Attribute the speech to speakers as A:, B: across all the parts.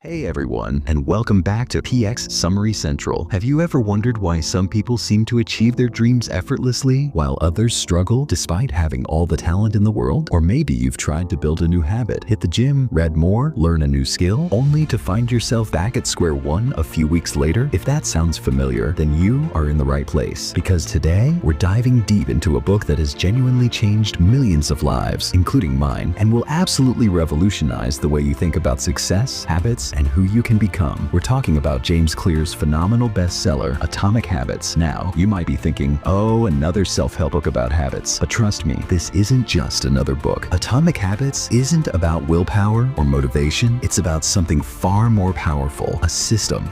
A: Hey everyone, and welcome back to PX Summary Central. Have you ever wondered why some people seem to achieve their dreams effortlessly, while others struggle despite having all the talent in the world? Or maybe you've tried to build a new habit, hit the gym, read more, learn a new skill, only to find yourself back at square one a few weeks later? If that sounds familiar, then you are in the right place. Because today, we're diving deep into a book that has genuinely changed millions of lives, including mine, and will absolutely revolutionize the way you think about success, habits, and who you can become. We're talking about James Clear's phenomenal bestseller, Atomic Habits. Now, you might be thinking, oh, another self-help book about habits. But trust me, this isn't just another book. Atomic Habits isn't about willpower or motivation. It's about something far more powerful, a system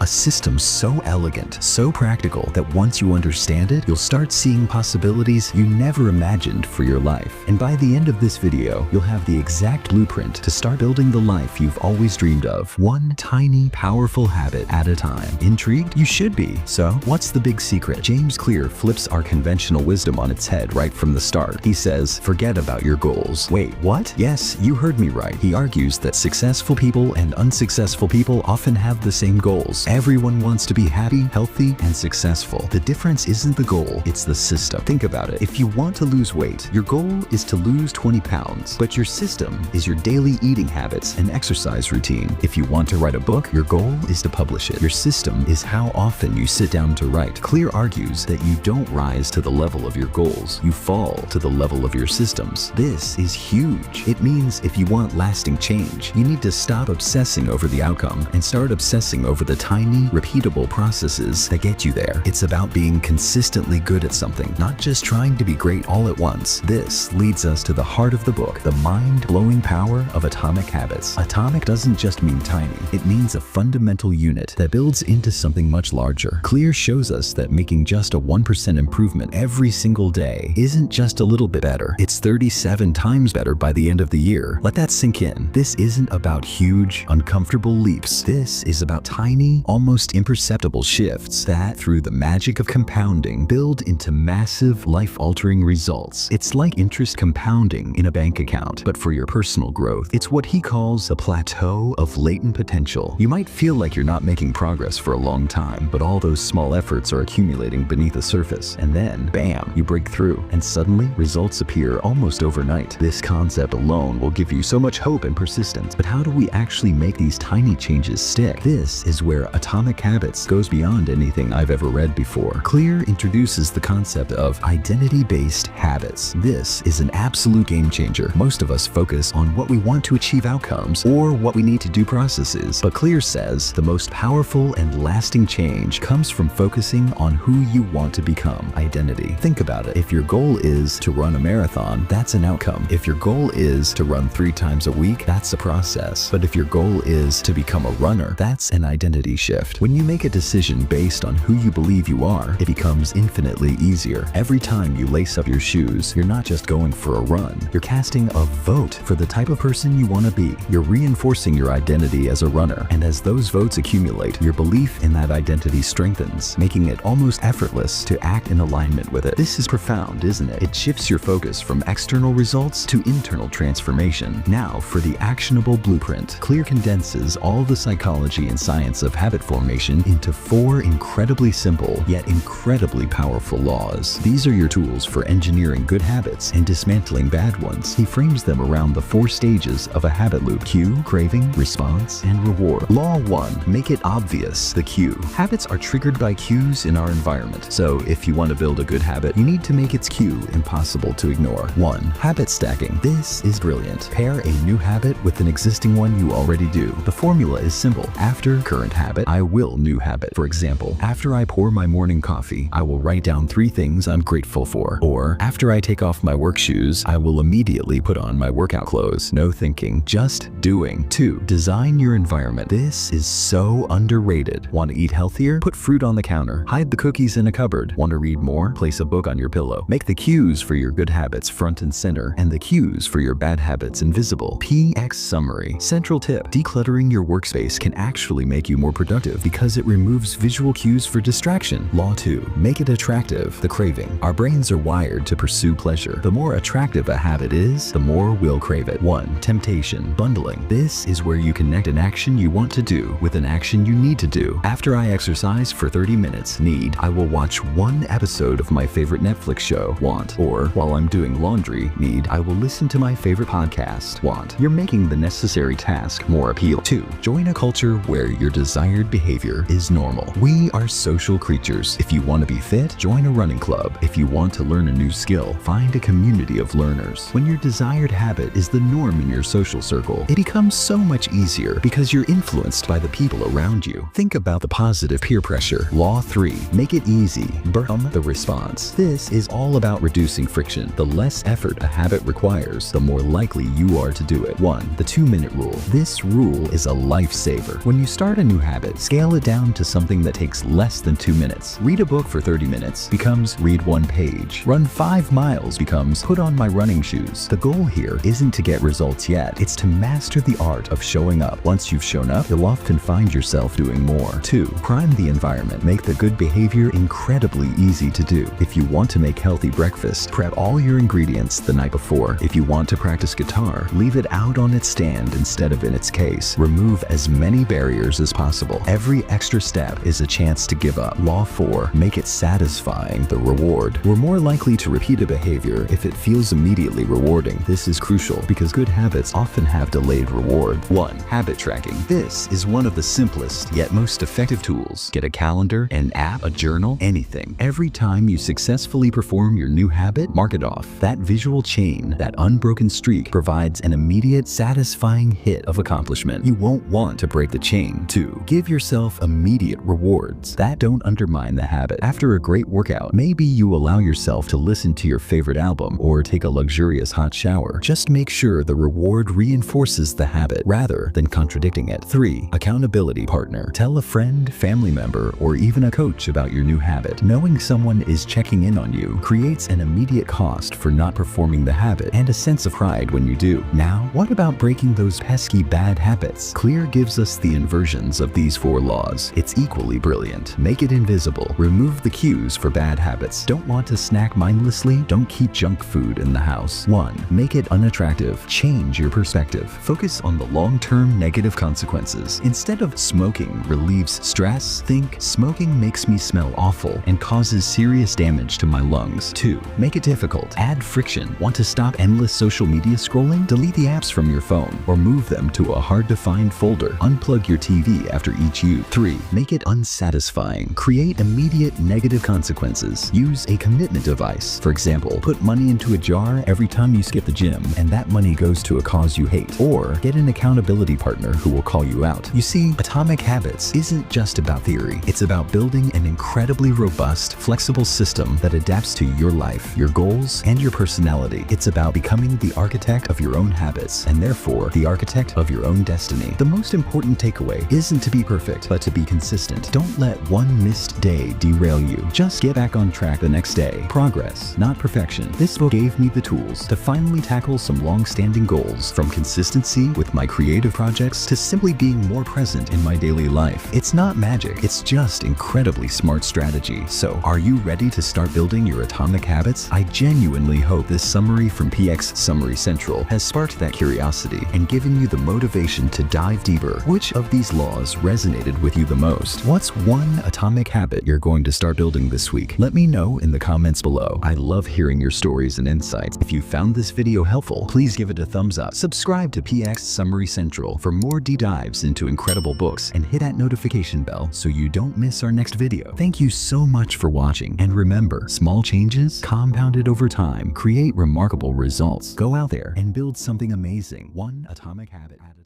A: so elegant, so practical that once you understand it, you'll start seeing possibilities you never imagined for your life. And by the end of this video, you'll have the exact blueprint to start building the life you've always dreamed of. One tiny, powerful habit at a time. Intrigued? You should be. So, what's the big secret? James Clear flips our conventional wisdom on its head right from the start. He says, forget about your goals. Wait, what? Yes, you heard me right. He argues that successful people and unsuccessful people often have the same goals. Everyone wants to be happy, healthy, and successful. The difference isn't the goal, it's the system. Think about it. If you want to lose weight, your goal is to lose 20 pounds, but your system is your daily eating habits and exercise routine. If you want to write a book, your goal is to publish it. Your system is how often you sit down to write. Clear argues that you don't rise to the level of your goals, you fall to the level of your systems. This is huge. It means if you want lasting change, you need to stop obsessing over the outcome and start obsessing over the tiny, repeatable processes that get you there. It's about being consistently good at something, not just trying to be great all at once. This leads us to the heart of the book, the mind-blowing power of Atomic Habits. Atomic doesn't just mean tiny. It means a fundamental unit that builds into something much larger. Clear shows us that making just a 1% improvement every single day isn't just a little bit better. It's 37 times better by the end of the year. Let that sink in. This isn't about huge, uncomfortable leaps. This is about tiny, almost imperceptible shifts that, through the magic of compounding, build into massive, life-altering results. It's like interest compounding in a bank account, but for your personal growth. It's what he calls the plateau of latent potential. You might feel like you're not making progress for a long time, but all those small efforts are accumulating beneath the surface. And then, bam, you break through, and suddenly results appear almost overnight. This concept alone will give you so much hope and persistence. But how do we actually make these tiny changes stick? This is where Atomic Habits goes beyond anything I've ever read before. Clear introduces the concept of identity-based habits. This is an absolute game changer. Most of us focus on what we want to achieve outcomes or what we need to do processes. But Clear says the most powerful and lasting change comes from focusing on who you want to become. Identity. Think about it. If your goal is to run a marathon, that's an outcome. If your goal is to run 3 times a week, that's a process. But if your goal is to become a runner, that's an identity shift. When you make a decision based on who you believe you are, it becomes infinitely easier. Every time you lace up your shoes, you're not just going for a run. You're casting a vote for the type of person you want to be. You're reinforcing your identity as a runner, and as those votes accumulate, your belief in that identity strengthens, making it almost effortless to act in alignment with it. This is profound, isn't it? It shifts your focus from external results to internal transformation. Now for the actionable blueprint. Clear condenses all the psychology and science of habit formation into 4 incredibly simple yet incredibly powerful laws. These are your tools for engineering good habits and dismantling bad ones. He frames them around the 4 stages of a habit loop: cue, craving, response, and reward. Law 1. Make it obvious. The cue. Habits are triggered by cues in our environment. So if you want to build a good habit, you need to make its cue impossible to ignore. 1. Habit stacking. This is brilliant. Pair a new habit with an existing one you already do. The formula is simple. After current habit, I will new habit. For example, after I pour my morning coffee, I will write down 3 things I'm grateful for. Or, after I take off my work shoes, I will immediately put on my workout clothes. No thinking, just doing. 2. Design your environment. This is so underrated. Want to eat healthier? Put fruit on the counter. Hide the cookies in a cupboard. Want to read more? Place a book on your pillow. Make the cues for your good habits front and center, and the cues for your bad habits invisible. PX Summary. Central tip. Decluttering your workspace can actually make you more productive because it removes visual cues for distraction. Law 2. Make it attractive. The craving. Our brains are wired to pursue pleasure. The more attractive a habit is, the more we'll crave it. 1. Temptation. Bundling. This is where you connect an action action you want to do with an action you need to do. After I exercise for 30 minutes, need, I will watch one episode of my favorite Netflix show, want. Or while I'm doing laundry, need, I will listen to my favorite podcast, want. You're making the necessary task more appealing. 2. Join a culture where your desired behavior is normal. We are social creatures. If you want to be fit, join a running club. If you want to learn a new skill, find a community of learners. When your desired habit is the norm in your social circle, it becomes so much easier because you're influenced by the people around you. Think about the positive peer pressure. Law 3. Make it easy. Become the response. This is all about reducing friction. The less effort a habit requires, the more likely you are to do it. 1. The 2-minute rule. This rule is a lifesaver. When you start a new habit, scale it down to something that takes less than 2 minutes. Read a book for 30 minutes becomes read 1 page. Run 5 miles becomes put on my running shoes. The goal here isn't to get results yet. It's to master the art of showing up. Once you've shown up, you'll often find yourself doing more. 2. Prime the environment. Make the good behavior incredibly easy to do. If you want to make healthy breakfast, prep all your ingredients the night before. If you want to practice guitar, leave it out on its stand instead of in its case. Remove as many barriers as possible. Every extra step is a chance to give up. Law 4. Make it satisfying, the reward. We're more likely to repeat a behavior if it feels immediately rewarding. This is crucial because good habits often have delayed reward. 1. Habit tracking. This is one of the simplest yet most effective tools. Get a calendar, an app, a journal, anything. Every time you successfully perform your new habit, mark it off. That visual chain, that unbroken streak, provides an immediate, satisfying hit of accomplishment. You won't want to break the chain. 2. Give yourself immediate rewards that don't undermine the habit. After a great workout, maybe you allow yourself to listen to your favorite album or take a luxurious hot shower. Just make sure the reward reinforces the habit rather than contradicting it. 3. Accountability partner. Tell a friend, family member, or even a coach about your new habit. Knowing someone is checking in on you creates an immediate cost for not performing the habit and a sense of pride when you do. Now, what about breaking those pesky bad habits? Clear gives us the inversions of these 4 laws. It's equally brilliant. Make it invisible. Remove the cues for bad habits. Don't want to snack mindlessly? Don't keep junk food in the house. 1. Make it unattractive. Change your perspective. Focus on the long-term negative consequences. Instead of smoking relieves stress, think smoking makes me smell awful and causes serious damage to my lungs. 2. Make it difficult. Add friction. Want to stop endless social media scrolling? Delete the apps from your phone or move them to a hard-to-find folder. Unplug your TV after each use. 3. Make it unsatisfying. Create immediate negative consequences. Use a commitment device. For example, put money into a jar every time you skip the gym and that money goes to a cause you hate. Or get an accountability partner who will call you out. You see, Atomic Habits isn't just about theory. It's about building an incredibly robust, flexible system that adapts to your life, your goals, and your personality. It's about becoming the architect of your own habits and therefore the architect of your own destiny. The most important takeaway isn't to be perfect, but to be consistent. Don't let one missed day derail you. Just get back on track the next day. Progress, not perfection. This book gave me the tools to finally tackle some long-standing goals, from consistency with my creative projects to simply being more present in my daily life. It's not magic, it's just incredibly smart strategy. So, are you ready to start building your atomic habits? I genuinely hope this summary from PX Summary Central has sparked that curiosity and given you the motivation to dive deeper. Which of these laws resonated with you the most? What's one atomic habit you're going to start building this week? Let me know in the comments below. I love hearing your stories and insights. If you found this video helpful, please give it a thumbs up. Subscribe to PX Summary Central for more deep dives into incredible books and hit that notification bell so you don't miss our next video. Thank you so much for watching, and remember, small changes compounded over time create remarkable results. Go out there and build something amazing, one atomic habit at a time.